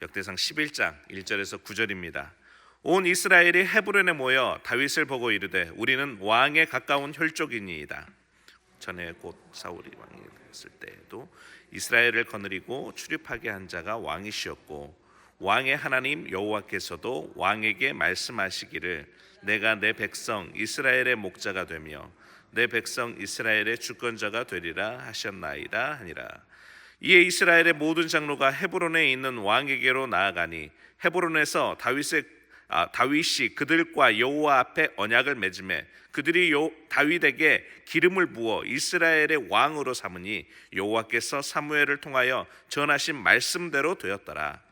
역대상 11장 1절에서 9절입니다. 온 이스라엘이 헤브론에 모여 다윗을 보고 이르되 우리는 왕에 가까운 혈족이니이다. 전에 곧 사울이 왕이 됐을 때에도 이스라엘을 거느리고 출입하게 한 자가 왕이시었고 왕의 하나님 여호와께서도 왕에게 말씀하시기를 내가 내 백성 이스라엘의 목자가 되며 내 백성 이스라엘의 주권자가 되리라 하셨나이다 하니라. 이에 이스라엘의 모든 장로가 헤브론에 있는 왕에게로 나아가니 헤브론에서 다윗이 그들과 여호와 앞에 언약을 맺음에 그들이 다윗에게 기름을 부어 이스라엘의 왕으로 삼으니 여호와께서 사무엘을 통하여 전하신 말씀대로 되었더라.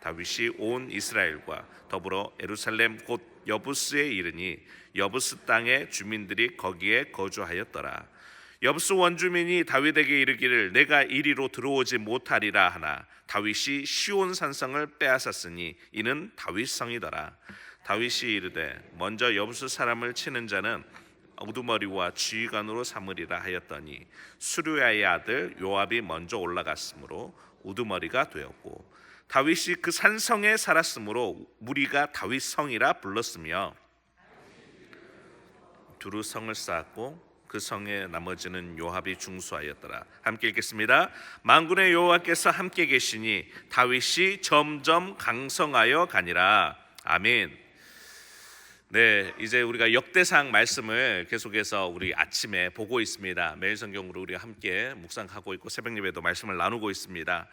다윗이 온 이스라엘과 더불어 예루살렘 곧 여부스에 이르니 여부스 땅의 주민들이 거기에 거주하였더라. 여부스 원주민이 다윗에게 이르기를 내가 이리로 들어오지 못하리라 하나 다윗이 시온 산성을 빼앗았으니 이는 다윗 성이더라. 다윗이 이르되 먼저 여부스 사람을 치는 자는 우두머리와 지휘관으로 삼으리라 하였더니 수르야의 아들 요압이 먼저 올라갔으므로 우두머리가 되었고 다윗이 그 산성에 살았으므로 무리가 다윗 성이라 불렀으며 두루 성을 쌓았고 그 성의 나머지는 요압이 중수하였더라. 함께 읽겠습니다. 만군의 여호와께서 함께 계시니 다윗이 점점 강성하여 가니라. 아멘. 네, 이제 우리가 역대상 말씀을 계속해서 우리 아침에 보고 있습니다. 매일 성경으로 우리가 함께 묵상하고 있고 새벽 예배도 말씀을 나누고 있습니다.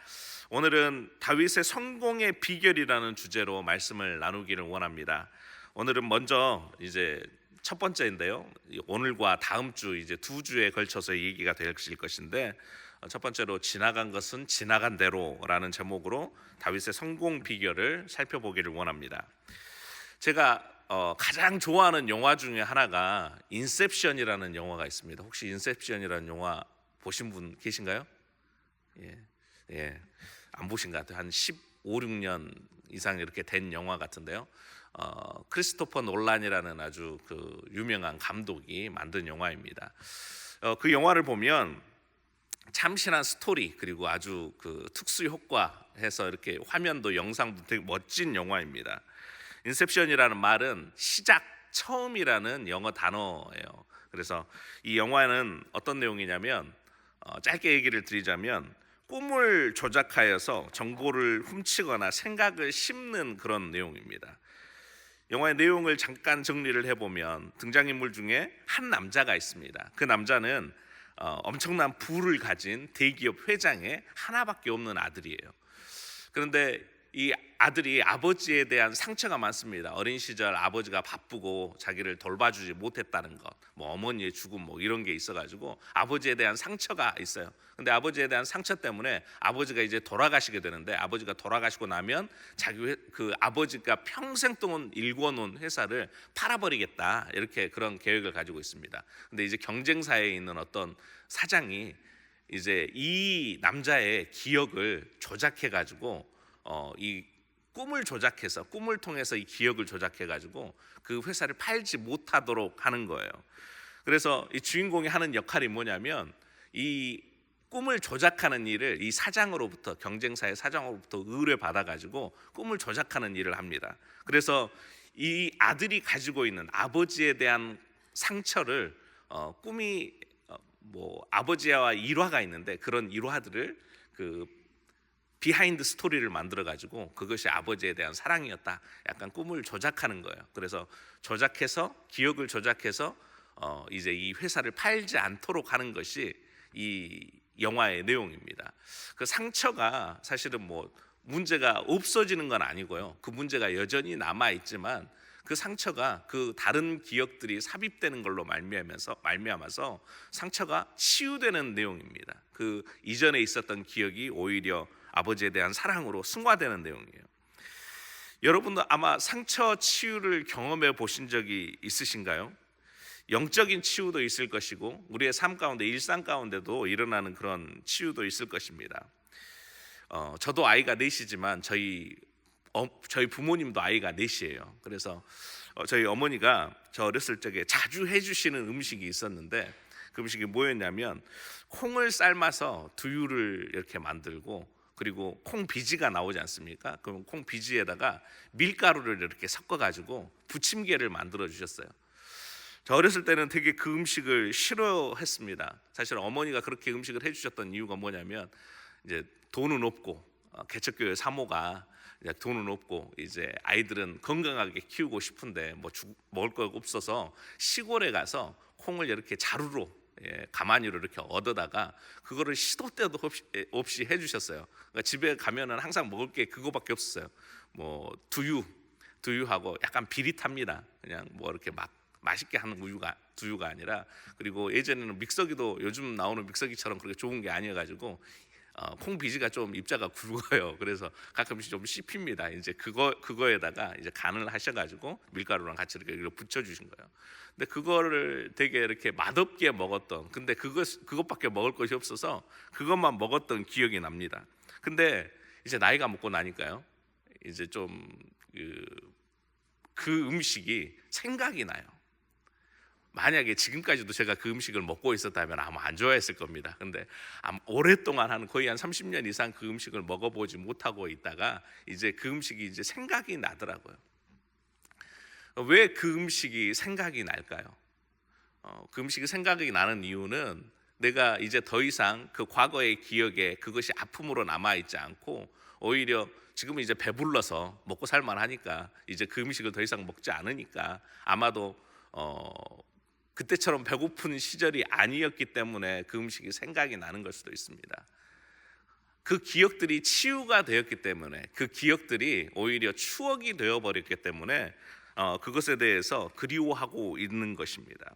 오늘은 다윗의 성공의 비결이라는 주제로 말씀을 나누기를 원합니다. 오늘은 먼저 이제 첫 번째인데요. 오늘과 다음 주 이제 두 주에 걸쳐서 얘기가 될 것인데 첫 번째로 지나간 것은 지나간 대로라는 제목으로 다윗의 성공 비결을 살펴보기를 원합니다. 제가 가장 좋아하는 영화 중에 하나가 인셉션이라는 영화가 있습니다. 혹시 인셉션이라는 영화 보신 분 계신가요? 예, 안 보신 것 같아요. 한 15, 16년 이상 이렇게 된 영화 같은데요. 크리스토퍼 놀란이라는 아주 그 유명한 감독이 만든 영화입니다. 그 영화를 보면 참신한 스토리 그리고 아주 그 특수 효과 해서 이렇게 화면도 영상도 되게 멋진 영화입니다. 인셉션이라는 말은 시작, 처음이라는 영어 단어예요. 그래서 이 영화는 어떤 내용이냐면 짧게 얘기를 드리자면 꿈을 조작하여서 정보를 훔치거나 생각을 심는 그런 내용입니다. 영화의 내용을 잠깐 정리를 해보면 등장인물 중에 한 남자가 있습니다. 그 남자는 엄청난 부를 가진 대기업 회장의 하나밖에 없는 아들이에요. 그런데 이 아들이 아버지에 대한 상처가 많습니다. 어린 시절 아버지가 바쁘고 자기를 돌봐주지 못했다는 것, 뭐 어머니의 죽음 뭐 이런 게 있어가지고 아버지에 대한 상처가 있어요. 근데 아버지에 대한 상처 때문에 아버지가 이제 돌아가시게 되는데 아버지가 돌아가시고 나면 그 아버지가 평생 동안 일궈놓은 회사를 팔아버리겠다 이렇게 그런 계획을 가지고 있습니다. 근데 이제 경쟁사에 있는 어떤 사장이 이제 이 남자의 기억을 조작해가지고 이 꿈을 조작해서 꿈을 통해서 이 기억을 조작해가지고 그 회사를 팔지 못하도록 하는 거예요. 그래서 이 주인공이 하는 역할이 뭐냐면 이 꿈을 조작하는 일을 이 사장으로부터 경쟁사의 사장으로부터 의뢰받아가지고 꿈을 조작하는 일을 합니다. 그래서 이 아들이 가지고 있는 아버지에 대한 상처를 꿈이 뭐 아버지와 일화가 있는데 그런 일화들을 그 비하인드 스토리를 만들어 가지고 그것이 아버지에 대한 사랑이었다. 약간 꿈을 조작하는 거예요. 그래서 조작해서 기억을 조작해서 이제 이 회사를 팔지 않도록 하는 것이 이 영화의 내용입니다. 그 상처가 사실은 뭐 문제가 없어지는 건 아니고요. 그 문제가 여전히 남아 있지만 그 상처가 그 다른 기억들이 삽입되는 걸로 말미암아서 상처가 치유되는 내용입니다. 그 이전에 있었던 기억이 오히려 아버지에 대한 사랑으로 승화되는 내용이에요. 여러분도 아마 상처 치유를 경험해 보신 적이 있으신가요? 영적인 치유도 있을 것이고 우리의 삶 가운데 일상 가운데도 일어나는 그런 치유도 있을 것입니다. 저도 아이가 넷이지만 저희 부모님도 아이가 넷이에요. 그래서 저희 어머니가 저 어렸을 적에 자주 해주시는 음식이 있었는데 그 음식이 뭐였냐면 콩을 삶아서 두유를 이렇게 만들고 그리고 콩비지가 나오지 않습니까? 그럼 콩비지에다가 밀가루를 이렇게 섞어가지고 부침개를 만들어 주셨어요. 저 어렸을 때는 되게 그 음식을 싫어했습니다. 사실 어머니가 그렇게 음식을 해주셨던 이유가 뭐냐면 이제 돈은 없고 개척교회 사모가 이제 돈은 없고 이제 아이들은 건강하게 키우고 싶은데 뭐 먹을 거 없어서 시골에 가서 콩을 이렇게 자루로 가마니로 이렇게 얻어다가 그거를 시도 때도 없이 해주셨어요. 그러니까 집에 가면은 항상 먹을 게 그거밖에 없었어요. 뭐 두유하고 약간 비릿합니다. 그냥 뭐 이렇게 막 맛있게 하는 두유가 아니라, 그리고 예전에는 믹서기도 요즘 나오는 믹서기처럼 그렇게 좋은 게 아니어가지고 콩비지가 좀 입자가 굵어요. 그래서 가끔씩 좀 씹힙니다. 이제 그거에다가 이제 간을 하셔가지고 밀가루랑 같이 이렇게 붙여주신 거예요. 근데 그거를 되게 이렇게 맛없게 먹었던, 근데 그것밖에 먹을 것이 없어서 그것만 먹었던 기억이 납니다. 근데 이제 나이가 먹고 나니까요, 이제 좀 그 음식이 생각이 나요. 만약에 지금까지도 제가 그 음식을 먹고 있었다면 아마 안 좋아했을 겁니다. 근데 오랫동안 거의 한 30년 이상 그 음식을 먹어보지 못하고 있다가 이제 그 음식이 이제 생각이 나더라고요. 왜 그 음식이 생각이 날까요? 그 음식이 생각이 나는 이유는 내가 이제 더 이상 그 과거의 기억에 그것이 아픔으로 남아있지 않고 오히려 지금은 이제 배불러서 먹고 살만하니까 이제 그 음식을 더 이상 먹지 않으니까 아마도 그때처럼 배고픈 시절이 아니었기 때문에 그 음식이 생각이 나는 걸 수도 있습니다. 그 기억들이 치유가 되었기 때문에, 그 기억들이 오히려 추억이 되어버렸기 때문에 그것에 대해서 그리워하고 있는 것입니다.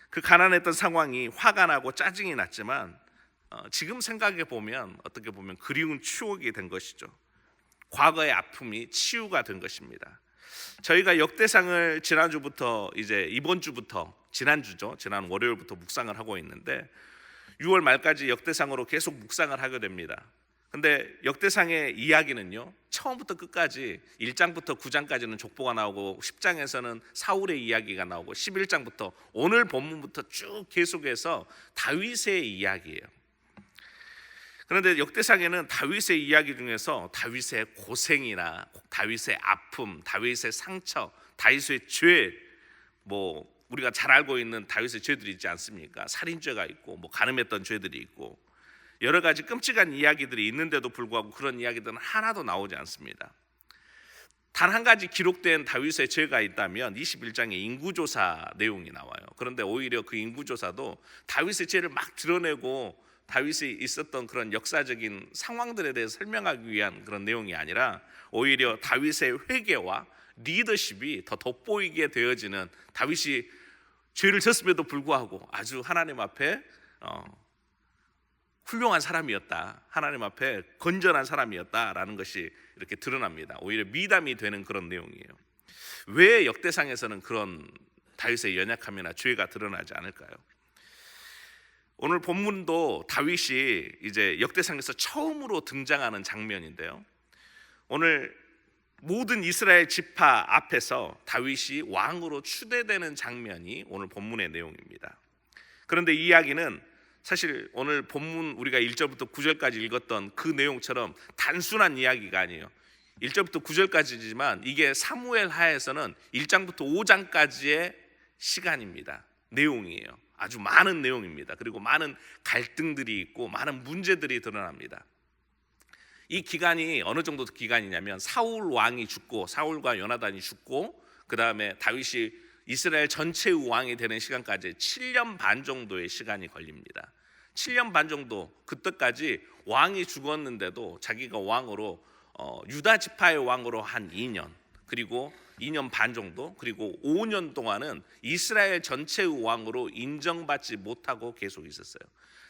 그 가난했던 상황이 화가 나고 짜증이 났지만 지금 생각해 보면 어떻게 보면 그리운 추억이 된 것이죠. 과거의 아픔이 치유가 된 것입니다. 저희가 역대상을 지난주부터 이제 이번 주부터 지난주죠. 지난 월요일부터 묵상을 하고 있는데 6월 말까지 역대상으로 계속 묵상을 하게 됩니다. 근데 역대상의 이야기는요, 처음부터 끝까지 1장부터 9장까지는 족보가 나오고 10장에서는 사울의 이야기가 나오고 11장부터 오늘 본문부터 쭉 계속해서 다윗의 이야기예요. 그런데 역대상에는 다윗의 이야기 중에서 다윗의 고생이나 다윗의 아픔, 다윗의 상처, 다윗의 죄, 뭐 우리가 잘 알고 있는 다윗의 죄들이 있지 않습니까? 살인죄가 있고 뭐 간음했던 죄들이 있고 여러 가지 끔찍한 이야기들이 있는데도 불구하고 그런 이야기들은 하나도 나오지 않습니다. 단 한 가지 기록된 다윗의 죄가 있다면 21장의 인구조사 내용이 나와요. 그런데 오히려 그 인구조사도 다윗의 죄를 막 드러내고 다윗이 있었던 그런 역사적인 상황들에 대해서 설명하기 위한 그런 내용이 아니라 오히려 다윗의 회개와 리더십이 더 돋보이게 되어지는, 다윗이 죄를 졌음에도 불구하고 아주 하나님 앞에 훌륭한 사람이었다, 하나님 앞에 건전한 사람이었다라는 것이 이렇게 드러납니다. 오히려 미담이 되는 그런 내용이에요. 왜 역대상에서는 그런 다윗의 연약함이나 죄가 드러나지 않을까요? 오늘 본문도 다윗이 이제 역대상에서 처음으로 등장하는 장면인데요, 오늘 모든 이스라엘 지파 앞에서 다윗이 왕으로 추대되는 장면이 오늘 본문의 내용입니다. 그런데 이 이야기는 사실 오늘 본문 우리가 1절부터 9절까지 읽었던 그 내용처럼 단순한 이야기가 아니에요. 1절부터 9절까지지만 이게 사무엘 하에서는 1장부터 5장까지의 시간입니다. 내용이에요. 아주 많은 내용입니다. 그리고 많은 갈등들이 있고 많은 문제들이 드러납니다. 이 기간이 어느 정도 기간이냐면 사울 왕이 죽고 사울과 요나단이 죽고 그 다음에 다윗이 이스라엘 전체의 왕이 되는 시간까지 7년 반 정도의 시간이 걸립니다. 7년 반 정도, 그때까지 왕이 죽었는데도 자기가 왕으로 유다 지파의 왕으로 한 2년, 그리고 2년 반 정도, 그리고 5년 동안은 이스라엘 전체의 왕으로 인정받지 못하고 계속 있었어요.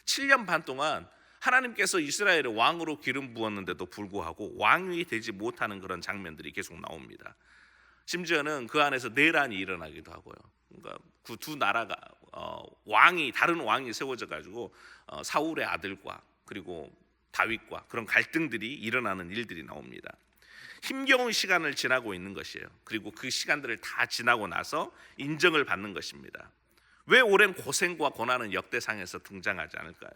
7년 반 동안 하나님께서 이스라엘의 왕으로 기름 부었는데도 불구하고 왕이 되지 못하는 그런 장면들이 계속 나옵니다. 심지어는 그 안에서 내란이 일어나기도 하고요. 그러니까 그 두 나라가 다른 왕이 세워져 가지고 사울의 아들과 그리고 다윗과 그런 갈등들이 일어나는 일들이 나옵니다. 힘겨운 시간을 지나고 있는 것이에요. 그리고 그 시간들을 다 지나고 나서 인정을 받는 것입니다. 왜 오랜 고생과 고난은 역대상에서 등장하지 않을까요?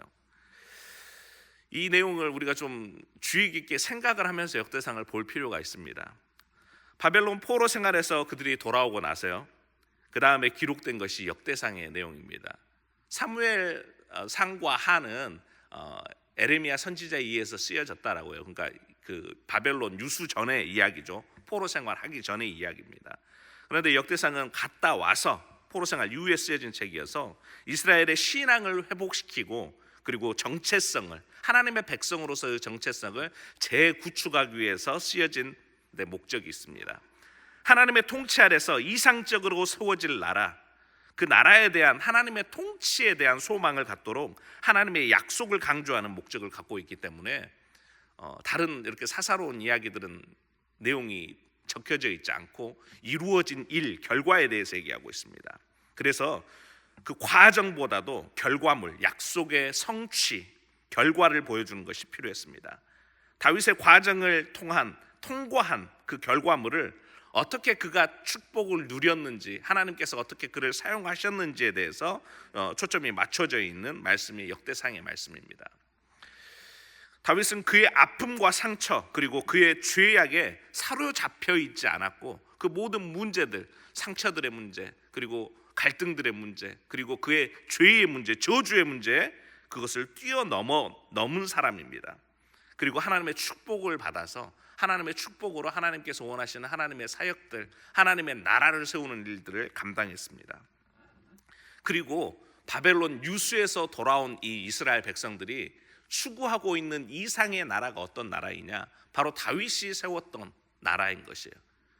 이 내용을 우리가 좀 주의 깊게 생각을 하면서 역대상을 볼 필요가 있습니다. 바벨론 포로 생활에서 그들이 돌아오고 나서요, 그 다음에 기록된 것이 역대상의 내용입니다. 사무엘 상과 하는 에레미야 선지자에 의해서 쓰여졌다라고요. 그러니까 그 바벨론 유수 전의 이야기죠. 포로 생활하기 전의 이야기입니다. 그런데 역대상은 갔다 와서 포로 생활 이후에 쓰여진 책이어서 이스라엘의 신앙을 회복시키고 그리고 정체성을, 하나님의 백성으로서의 정체성을 재구축하기 위해서 쓰여진 데 목적이 있습니다. 하나님의 통치 아래서 이상적으로 세워질 나라, 그 나라에 대한 하나님의 통치에 대한 소망을 갖도록 하나님의 약속을 강조하는 목적을 갖고 있기 때문에 다른 이렇게 사사로운 이야기들은 내용이 적혀져 있지 않고 이루어진 일, 결과에 대해서 얘기하고 있습니다. 그래서 그 과정보다도 결과물, 약속의 성취, 결과를 보여주는 것이 필요했습니다. 다윗의 과정을 통과한 그 결과물을 어떻게 그가 축복을 누렸는지, 하나님께서 어떻게 그를 사용하셨는지에 대해서 초점이 맞춰져 있는 말씀이 역대상의 말씀입니다. 다윗은 그의 아픔과 상처 그리고 그의 죄악에 사로잡혀 있지 않았고, 그 모든 문제들, 상처들의 문제, 그리고 갈등들의 문제, 그리고 그의 죄의 문제, 저주의 문제, 그것을 뛰어넘은 사람입니다. 그리고 하나님의 축복을 받아서 하나님의 축복으로 하나님께서 원하시는 하나님의 사역들, 하나님의 나라를 세우는 일들을 감당했습니다. 그리고 바벨론 유수에서 돌아온 이 이스라엘 백성들이 추구하고 있는 이상의 나라가 어떤 나라이냐, 바로 다윗이 세웠던 나라인 것이에요.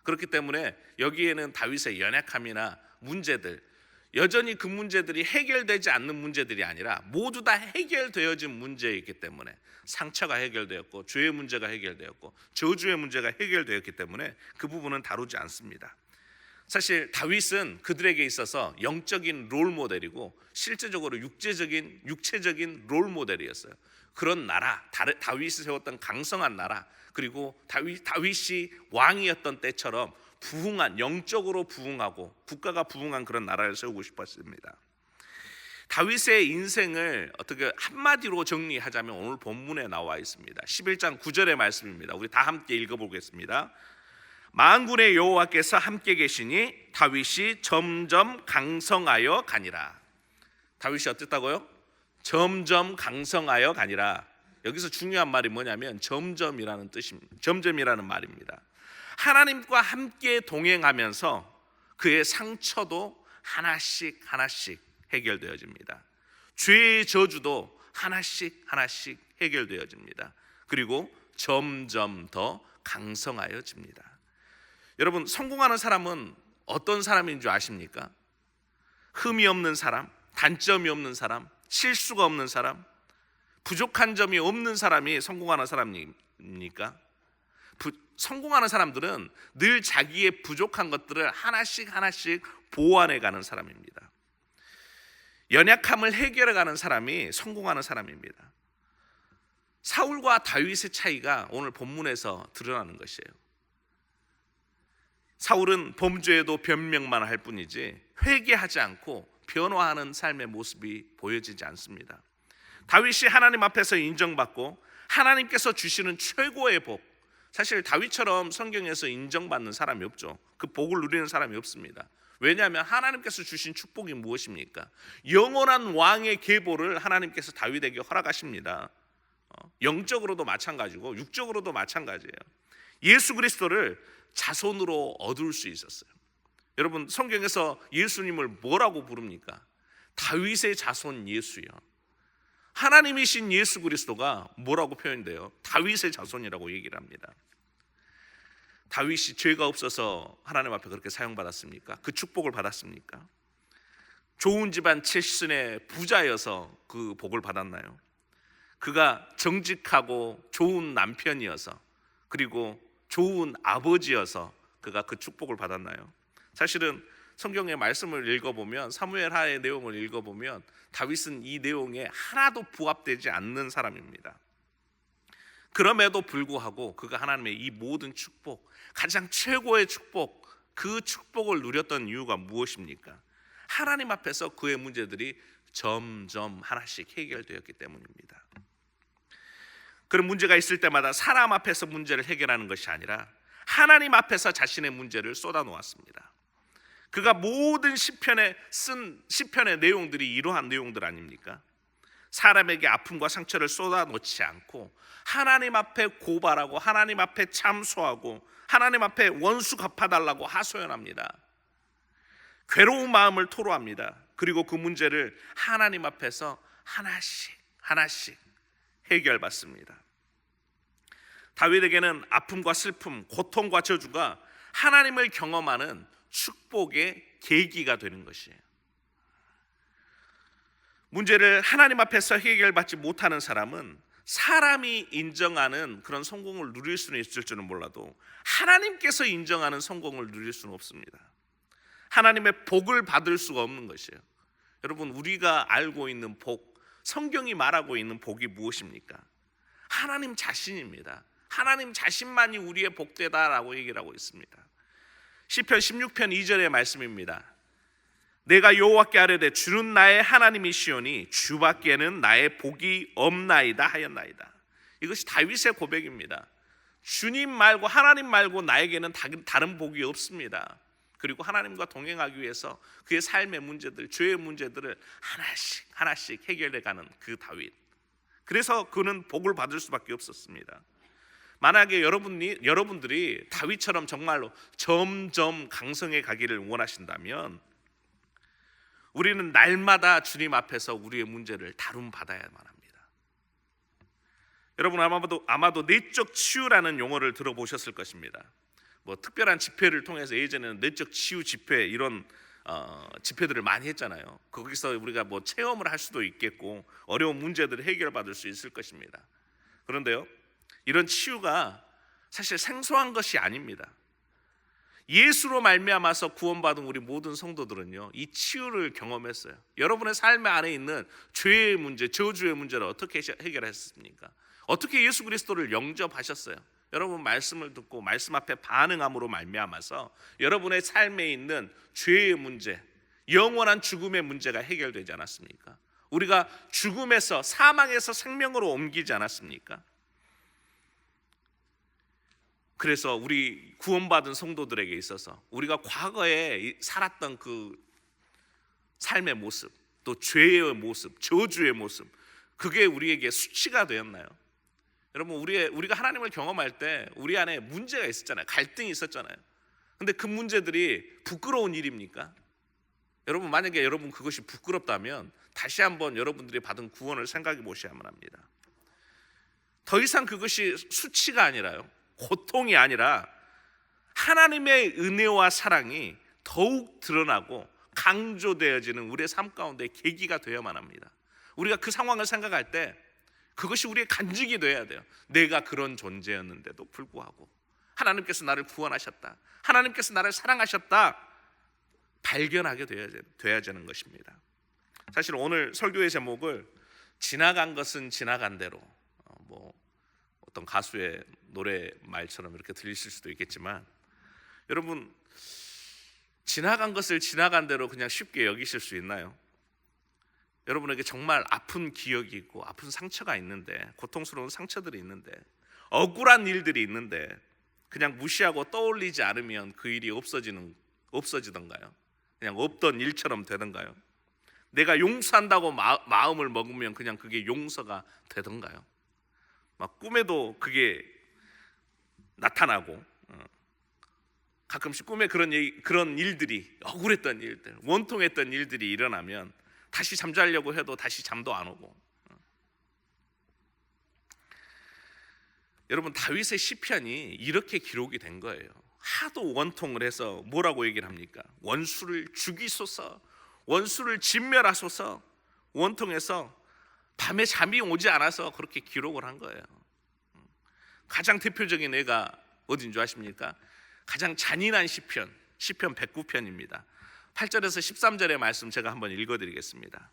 그렇기 때문에 여기에는 다윗의 연약함이나 문제들, 여전히 그 문제들이 해결되지 않는 문제들이 아니라 모두 다 해결되어진 문제이기 때문에, 상처가 해결되었고 죄의 문제가 해결되었고 저주의 문제가 해결되었기 때문에 그 부분은 다루지 않습니다. 사실 다윗은 그들에게 있어서 영적인 롤 모델이고 실제적으로 육체적인 롤 모델이었어요. 그런 나라, 다윗이 세웠던 강성한 나라, 그리고 다윗이 왕이었던 때처럼 부흥한, 영적으로 부흥하고 국가가 부흥한 그런 나라를 세우고 싶었습니다. 다윗의 인생을 어떻게 한마디로 정리하자면 오늘 본문에 나와 있습니다. 11장 9절의 말씀입니다. 우리 다 함께 읽어보겠습니다. 만군의 여호와께서 함께 계시니 다윗이 점점 강성하여 가니라. 다윗이 어땠다고요? 점점 강성하여 가니라. 여기서 중요한 말이 뭐냐면 점점이라는 뜻입니다. 점점이라는 말입니다. 하나님과 함께 동행하면서 그의 상처도 하나씩 해결되어집니다. 죄의 저주도 하나씩 해결되어집니다. 그리고 점점 더 강성하여집니다. 여러분, 성공하는 사람은 어떤 사람인 줄 아십니까? 흠이 없는 사람, 단점이 없는 사람, 실수가 없는 사람, 부족한 점이 없는 사람이 성공하는 사람입니까? 성공하는 사람들은 늘 자기의 부족한 것들을 하나씩 보완해가는 사람입니다. 연약함을 해결해가는 사람이 성공하는 사람입니다. 사울과 다윗의 차이가 오늘 본문에서 드러나는 것이에요. 사울은 범죄에도 변명만 할 뿐이지 회개하지 않고 변화하는 삶의 모습이 보여지지 않습니다. 다윗이 하나님 앞에서 인정받고 하나님께서 주시는 최고의 복, 사실 다윗처럼 성경에서 인정받는 사람이 없죠. 그 복을 누리는 사람이 없습니다. 왜냐하면 하나님께서 주신 축복이 무엇입니까? 영원한 왕의 계보를 하나님께서 다윗에게 허락하십니다. 영적으로도 마찬가지고 육적으로도 마찬가지예요. 예수 그리스도를 자손으로 얻을 수 있었어요. 여러분, 성경에서 예수님을 뭐라고 부릅니까? 다윗의 자손 예수요. 하나님이신 예수 그리스도가 뭐라고 표현돼요? 다윗의 자손이라고 얘기를 합니다. 다윗이 죄가 없어서 하나님 앞에 그렇게 사용받았습니까? 그 축복을 받았습니까? 좋은 집안 출신의 부자여서 그 복을 받았나요? 그가 정직하고 좋은 남편이어서, 그리고 좋은 아버지여서 그가 그 축복을 받았나요? 사실은 성경의 말씀을 읽어보면, 사무엘하의 내용을 읽어보면 다윗은 이 내용에 하나도 부합되지 않는 사람입니다. 그럼에도 불구하고 그가 하나님의 이 모든 축복, 가장 최고의 축복, 그 축복을 누렸던 이유가 무엇입니까? 하나님 앞에서 그의 문제들이 점점 하나씩 해결되었기 때문입니다. 그런 문제가 있을 때마다 사람 앞에서 문제를 해결하는 것이 아니라 하나님 앞에서 자신의 문제를 쏟아놓았습니다. 그가 모든 시편에 쓴 시편의 내용들이 이러한 내용들 아닙니까? 사람에게 아픔과 상처를 쏟아놓지 않고 하나님 앞에 고발하고 하나님 앞에 참소하고 하나님 앞에 원수 갚아달라고 하소연합니다. 괴로운 마음을 토로합니다. 그리고 그 문제를 하나님 앞에서 하나씩 하나씩 해결받습니다. 다윗에게는 아픔과 슬픔, 고통과 저주가 하나님을 경험하는 축복의 계기가 되는 것이에요. 문제를 하나님 앞에서 해결받지 못하는 사람은 사람이 인정하는 그런 성공을 누릴 수는 있을 줄은 몰라도 하나님께서 인정하는 성공을 누릴 수는 없습니다. 하나님의 복을 받을 수가 없는 것이에요. 여러분, 우리가 알고 있는 복, 성경이 말하고 있는 복이 무엇입니까? 하나님 자신입니다. 하나님 자신만이 우리의 복되다라고 얘기를 하고 있습니다. 시편 16편 2절의 말씀입니다. 내가 여호와께 아뢰되 주는 나의 하나님이시오니 주밖에는 나의 복이 없나이다 하였나이다. 이것이 다윗의 고백입니다. 주님 말고 하나님 말고 나에게는 다른 복이 없습니다. 그리고 하나님과 동행하기 위해서 그의 삶의 문제들, 죄의 문제들을 하나씩 하나씩 해결해가는 그 다윗. 그래서 그는 복을 받을 수밖에 없었습니다. 만약에 여러분들이 다윗처럼 정말로 점점 강성해 가기를 원하신다면 우리는 날마다 주님 앞에서 우리의 문제를 다룸받아야만 합니다. 여러분 아마도 내적 치유라는 용어를 들어보셨을 것입니다. 뭐 특별한 집회를 통해서 예전에는 내적 치유 집회 이런 집회들을 많이 했잖아요. 거기서 우리가 뭐 체험을 할 수도 있겠고 어려운 문제들을 해결받을 수 있을 것입니다. 그런데요, 이런 치유가 사실 생소한 것이 아닙니다. 예수로 말미암아서 구원받은 우리 모든 성도들은요, 이 치유를 경험했어요. 여러분의 삶 안에 있는 죄의 문제, 저주의 문제를 어떻게 해결했습니까? 어떻게 예수 그리스도를 영접하셨어요? 여러분 말씀을 듣고 말씀 앞에 반응함으로 말미암아서 여러분의 삶에 있는 죄의 문제, 영원한 죽음의 문제가 해결되지 않았습니까? 우리가 죽음에서 사망에서 생명으로 옮기지 않았습니까? 그래서 우리 구원받은 성도들에게 있어서 우리가 과거에 살았던 그 삶의 모습, 또 죄의 모습, 저주의 모습, 그게 우리에게 수치가 되었나요? 여러분 우리가 하나님을 경험할 때 우리 안에 문제가 있었잖아요. 갈등이 있었잖아요. 근데 그 문제들이 부끄러운 일입니까? 여러분 만약에 여러분 그것이 부끄럽다면 다시 한번 여러분들이 받은 구원을 생각해 보셔야만 합니다. 더 이상 그것이 수치가 아니라요, 고통이 아니라 하나님의 은혜와 사랑이 더욱 드러나고 강조되어지는 우리의 삶 가운데 계기가 되어야만 합니다. 우리가 그 상황을 생각할 때 그것이 우리의 간직이 돼야 돼요. 내가 그런 존재였는데도 불구하고 하나님께서 나를 구원하셨다, 하나님께서 나를 사랑하셨다 발견하게 돼야 되는 것입니다. 사실 오늘 설교의 제목을 지나간 것은 지나간 대로, 뭐 어떤 가수의 노래 말처럼 이렇게 들리실 수도 있겠지만, 여러분 지나간 것을 지나간 대로 그냥 쉽게 여기실 수 있나요? 여러분에게 정말 아픈 기억이 있고 아픈 상처가 있는데, 고통스러운 상처들이 있는데, 억울한 일들이 있는데 그냥 무시하고 떠올리지 않으면 그 일이 없어지던가요? 그냥 없던 일처럼 되던가요? 내가 용서한다고 마음을 먹으면 그냥 그게 용서가 되던가요? 막 꿈에도 그게 나타나고, 가끔씩 꿈에 그런 일들이, 억울했던 일들, 원통했던 일들이 일어나면 다시 잠자려고 해도 다시 잠도 안 오고. 여러분 다윗의 시편이 이렇게 기록이 된 거예요. 하도 원통을 해서 뭐라고 얘기를 합니까? 원수를 죽이소서, 원수를 진멸하소서. 원통해서 밤에 잠이 오지 않아서 그렇게 기록을 한 거예요. 가장 대표적인 예가 어딘 줄 아십니까? 가장 잔인한 시편 109편입니다. 8절에서 13절의 말씀 제가 한번 읽어드리겠습니다.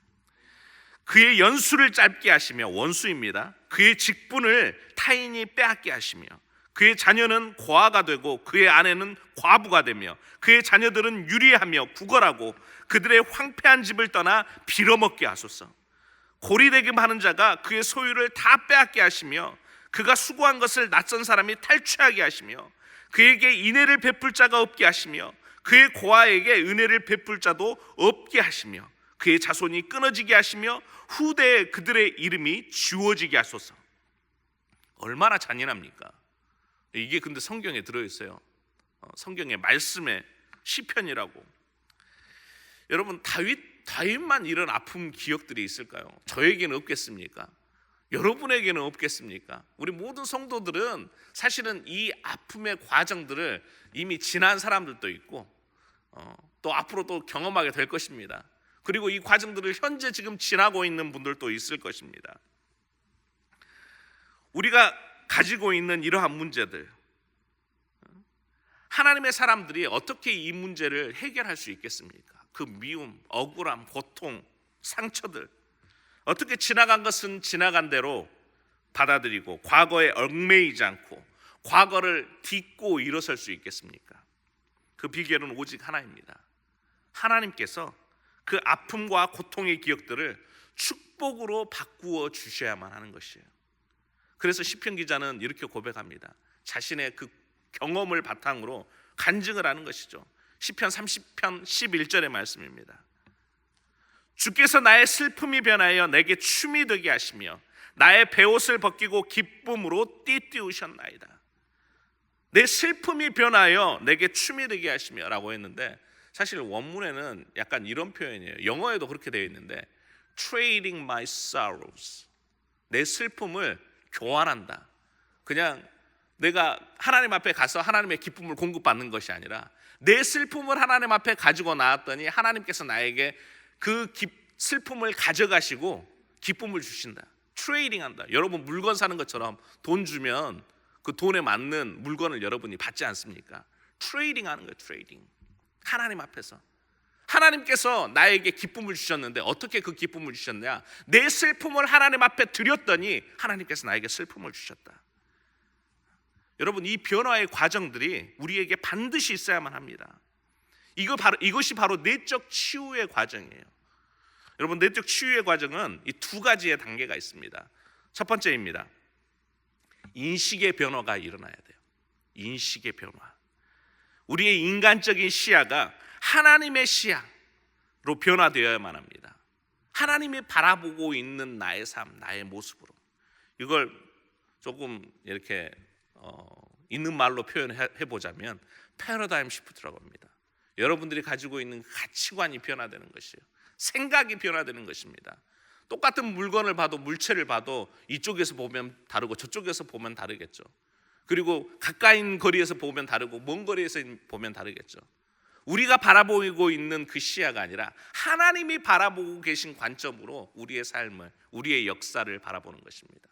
그의 연수를 짧게 하시며, 원수입니다. 그의 직분을 타인이 빼앗게 하시며, 그의 자녀는 고아가 되고 그의 아내는 과부가 되며, 그의 자녀들은 유리하며 구걸하고 그들의 황폐한 집을 떠나 빌어먹게 하소서. 고리대금 하는 자가 그의 소유를 다 빼앗게 하시며, 그가 수고한 것을 낯선 사람이 탈취하게 하시며 그에게 인애를 베풀 자가 없게 하시며 그의 고아에게 은혜를 베풀 자도 없게 하시며 그의 자손이 끊어지게 하시며 후대에 그들의 이름이 지워지게 하소서. 얼마나 잔인합니까? 이게 근데 성경에 들어있어요. 성경의 말씀에 시편이라고. 여러분, 다윗만 이런 아픔 기억들이 있을까요? 저에게는 없겠습니까? 여러분에게는 없겠습니까? 우리 모든 성도들은 사실은 이 아픔의 과정들을 이미 지난 사람들도 있고 또 앞으로 또 경험하게 될 것입니다. 그리고 이 과정들을 현재 지금 지나고 있는 분들도 있을 것입니다. 우리가 가지고 있는 이러한 문제들, 하나님의 사람들이 어떻게 이 문제를 해결할 수 있겠습니까? 그 미움, 억울함, 고통, 상처들, 어떻게 지나간 것은 지나간 대로 받아들이고 과거에 얽매이지 않고 과거를 딛고 일어설 수 있겠습니까? 그 비결은 오직 하나입니다. 하나님께서 그 아픔과 고통의 기억들을 축복으로 바꾸어 주셔야만 하는 것이에요. 그래서 시편 기자는 이렇게 고백합니다. 자신의 그 경험을 바탕으로 간증을 하는 것이죠. 시편 30편 11절의 말씀입니다. 주께서 나의 슬픔이 변하여 내게 춤이 되게 하시며 나의 베옷을 벗기고 기쁨으로 띠띠우셨나이다. 내 슬픔이 변하여 내게 춤이 되게 하시며 라고 했는데, 사실 원문에는 약간 이런 표현이에요. 영어에도 그렇게 되어 있는데 trading my sorrows, 내 슬픔을 교환한다. 그냥 내가 하나님 앞에 가서 하나님의 기쁨을 공급받는 것이 아니라 내 슬픔을 하나님 앞에 가지고 나왔더니 하나님께서 나에게 그 슬픔을 가져가시고 기쁨을 주신다. 트레이딩한다. 여러분 물건 사는 것처럼 돈 주면 그 돈에 맞는 물건을 여러분이 받지 않습니까? 트레이딩하는 거예요. 트레이딩. 하나님 앞에서 하나님께서 나에게 기쁨을 주셨는데 어떻게 그 기쁨을 주셨냐? 내 슬픔을 하나님 앞에 드렸더니 하나님께서 나에게 슬픔을 주셨다. 여러분, 이 변화의 과정들이 우리에게 반드시 있어야만 합니다. 이것이 바로 내적 치유의 과정이에요. 여러분, 내적 치유의 과정은 이 두 가지의 단계가 있습니다. 첫 번째입니다. 인식의 변화가 일어나야 돼요. 인식의 변화. 우리의 인간적인 시야가 하나님의 시야로 변화되어야만 합니다. 하나님이 바라보고 있는 나의 삶, 나의 모습으로. 이걸 조금 이렇게 있는 말로 표현해 보자면 패러다임 시프트라고 합니다. 여러분들이 가지고 있는 가치관이 변화되는 것이에요. 생각이 변화되는 것입니다. 똑같은 물건을 봐도, 물체를 봐도 이쪽에서 보면 다르고 저쪽에서 보면 다르겠죠. 그리고 가까이 거리에서 보면 다르고 먼 거리에서 보면 다르겠죠. 우리가 바라보고 있는 그 시야가 아니라 하나님이 바라보고 계신 관점으로 우리의 삶을, 우리의 역사를 바라보는 것입니다.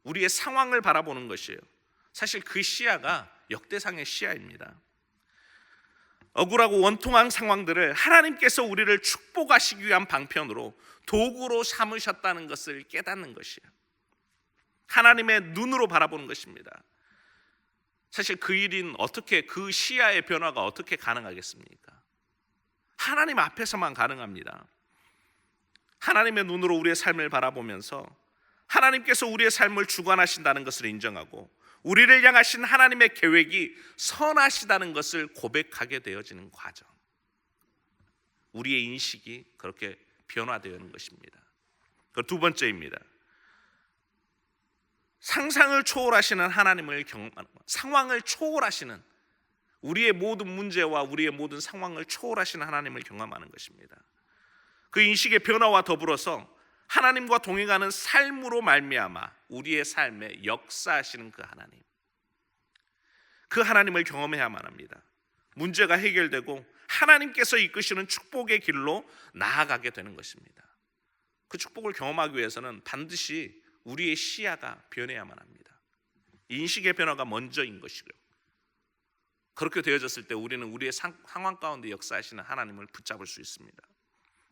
우리의 상황을 바라보는 것이에요. 사실 그 시야가 역대상의 시야입니다. 억울하고 원통한 상황들을 하나님께서 우리를 축복하시기 위한 방편으로 도구로 삼으셨다는 것을 깨닫는 것이에요. 하나님의 눈으로 바라보는 것입니다. 사실 그 일인 어떻게, 그 시야의 변화가 어떻게 가능하겠습니까? 하나님 앞에서만 가능합니다. 하나님의 눈으로 우리의 삶을 바라보면서 하나님께서 우리의 삶을 주관하신다는 것을 인정하고 우리를 향하신 하나님의 계획이 선하시다는 것을 고백하게 되어지는 과정. 우리의 인식이 그렇게 변화되는 것입니다. 그 두 번째입니다. 상상을 초월하시는 하나님을 경험하는 것. 상황을 초월하시는, 우리의 모든 문제와 우리의 모든 상황을 초월하시는 하나님을 경험하는 것입니다. 그 인식의 변화와 더불어서 하나님과 동행하는 삶으로 말미암아 우리의 삶에 역사하시는 그 하나님, 그 하나님을 경험해야만 합니다. 문제가 해결되고 하나님께서 이끄시는 축복의 길로 나아가게 되는 것입니다. 그 축복을 경험하기 위해서는 반드시 우리의 시야가 변해야만 합니다. 인식의 변화가 먼저인 것이고요. 그렇게 되어졌을 때 우리는 우리의 상황 가운데 역사하시는 하나님을 붙잡을 수 있습니다.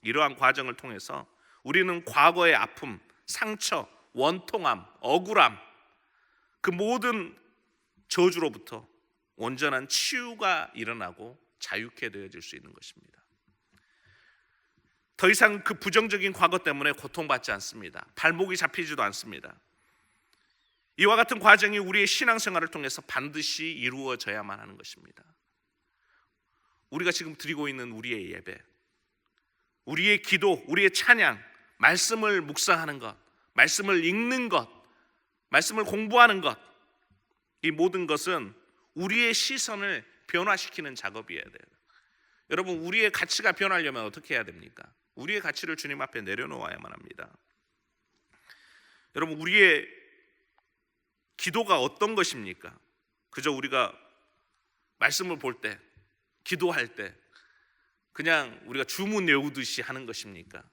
이러한 과정을 통해서 우리는 과거의 아픔, 상처, 원통함, 억울함, 그 모든 저주로부터 온전한 치유가 일어나고 자유케 되어질 수 있는 것입니다. 더 이상 그 부정적인 과거 때문에 고통받지 않습니다. 발목이 잡히지도 않습니다. 이와 같은 과정이 우리의 신앙생활을 통해서 반드시 이루어져야만 하는 것입니다. 우리가 지금 드리고 있는 우리의 예배, 우리의 기도, 우리의 찬양, 말씀을 묵상하는 것, 말씀을 읽는 것, 말씀을 공부하는 것, 이 모든 것은 우리의 시선을 변화시키는 작업이어야 돼요. 여러분, 우리의 가치가 변하려면 어떻게 해야 됩니까? 우리의 가치를 주님 앞에 내려놓아야만 합니다. 여러분, 우리의 기도가 어떤 것입니까? 그저 우리가 말씀을 볼 때, 기도할 때 그냥 우리가 주문 외우듯이 하는 것입니까?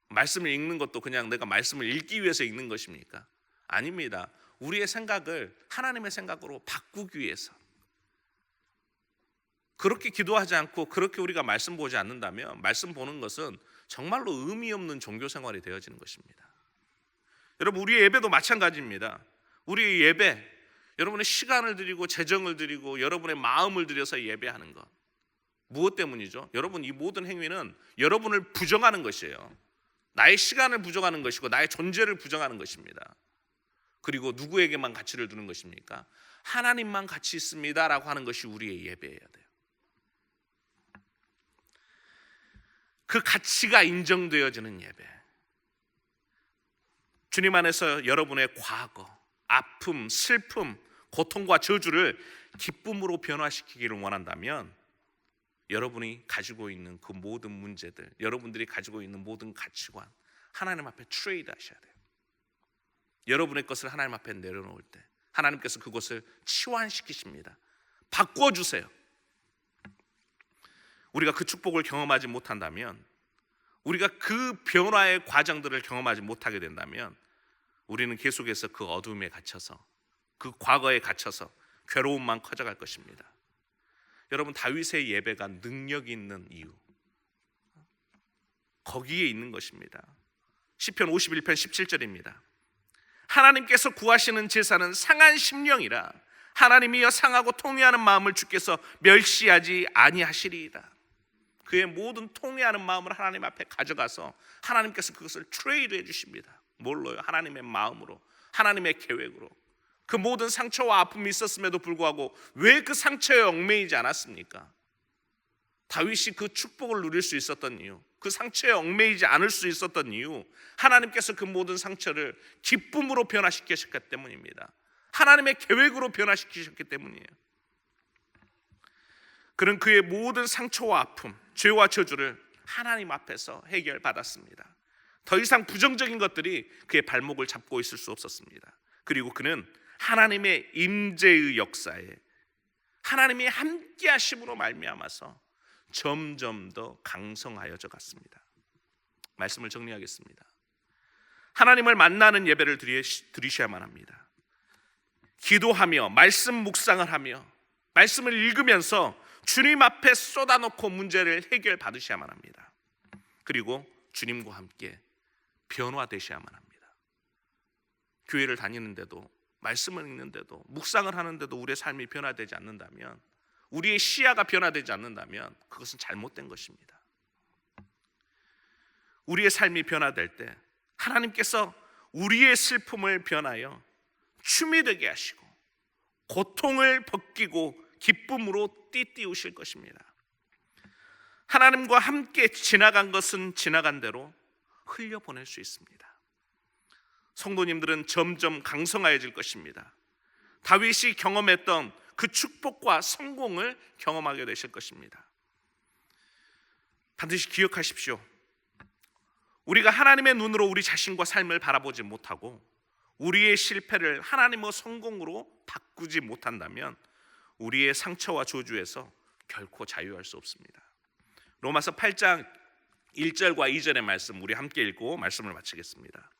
말씀을 읽는 것도 그냥 내가 말씀을 읽기 위해서 읽는 것입니까? 아닙니다. 우리의 생각을 하나님의 생각으로 바꾸기 위해서, 그렇게 기도하지 않고 그렇게 우리가 말씀 보지 않는다면 말씀 보는 것은 정말로 의미 없는 종교 생활이 되어지는 것입니다. 여러분, 우리의 예배도 마찬가지입니다. 우리의 예배, 여러분의 시간을 드리고 재정을 드리고 여러분의 마음을 들여서 예배하는 것, 무엇 때문이죠? 여러분, 이 모든 행위는 여러분을 부정하는 것이에요. 나의 시간을 부정하는 것이고 나의 존재를 부정하는 것입니다. 그리고 누구에게만 가치를 두는 것입니까? 하나님만 가치 있습니다 라고 하는 것이 우리의 예배여야 돼요. 그 가치가 인정되어지는 예배, 주님 안에서 여러분의 과거, 아픔, 슬픔, 고통과 저주를 기쁨으로 변화시키기를 원한다면 여러분이 가지고 있는 그 모든 문제들, 여러분들이 가지고 있는 모든 가치관 하나님 앞에 트레이드 하셔야 돼요. 여러분의 것을 하나님 앞에 내려놓을 때 하나님께서 그것을 치환시키십니다. 바꿔주세요. 우리가 그 축복을 경험하지 못한다면, 우리가 그 변화의 과정들을 경험하지 못하게 된다면 우리는 계속해서 그 어둠에 갇혀서, 그 과거에 갇혀서 괴로움만 커져갈 것입니다. 여러분, 다윗의 예배가 능력이 있는 이유, 거기에 있는 것입니다. 시편 51편 17절입니다. 하나님께서 구하시는 제사는 상한 심령이라 하나님이여 상하고 통회하는 마음을 주께서 멸시하지 아니하시리이다. 그의 모든 통회하는 마음을 하나님 앞에 가져가서 하나님께서 그것을 트레이드 해주십니다. 뭘로요? 하나님의 마음으로, 하나님의 계획으로. 그 모든 상처와 아픔이 있었음에도 불구하고 왜 그 상처에 얽매이지 않았습니까? 다윗이 그 축복을 누릴 수 있었던 이유, 그 상처에 얽매이지 않을 수 있었던 이유, 하나님께서 그 모든 상처를 기쁨으로 변화시키셨기 때문입니다. 하나님의 계획으로 변화시키셨기 때문이에요. 그는 그의 모든 상처와 아픔, 죄와 저주를 하나님 앞에서 해결받았습니다. 더 이상 부정적인 것들이 그의 발목을 잡고 있을 수 없었습니다. 그리고 그는 하나님의 임재의 역사에 하나님이 함께 하심으로 말미암아서 점점 더 강성하여져 갔습니다. 말씀을 정리하겠습니다. 하나님을 만나는 예배를 드리셔야만 합니다. 기도하며 말씀 묵상을 하며 말씀을 읽으면서 주님 앞에 쏟아놓고 문제를 해결받으셔야만 합니다. 그리고 주님과 함께 변화되셔야만 합니다. 교회를 다니는데도, 말씀을 읽는데도, 묵상을 하는데도 우리의 삶이 변화되지 않는다면, 우리의 시야가 변화되지 않는다면 그것은 잘못된 것입니다. 우리의 삶이 변화될 때 하나님께서 우리의 슬픔을 변하여 춤이 되게 하시고 고통을 벗기고 기쁨으로 띠띠우실 것입니다. 하나님과 함께 지나간 것은 지나간 대로 흘려보낼 수 있습니다. 성도님들은 점점 강성하여질 것입니다. 다윗이 경험했던 그 축복과 성공을 경험하게 되실 것입니다. 반드시 기억하십시오. 우리가 하나님의 눈으로 우리 자신과 삶을 바라보지 못하고 우리의 실패를 하나님의 성공으로 바꾸지 못한다면 우리의 상처와 저주에서 결코 자유할 수 없습니다. 로마서 8장 1절과 2절의 말씀 우리 함께 읽고 말씀을 마치겠습니다.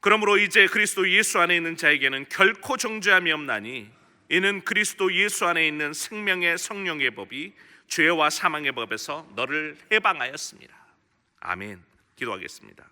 그러므로 이제 그리스도 예수 안에 있는 자에게는 결코 정죄함이 없나니 이는 그리스도 예수 안에 있는 생명의 성령의 법이 죄와 사망의 법에서 너를 해방하였습니다. 아멘. 기도하겠습니다.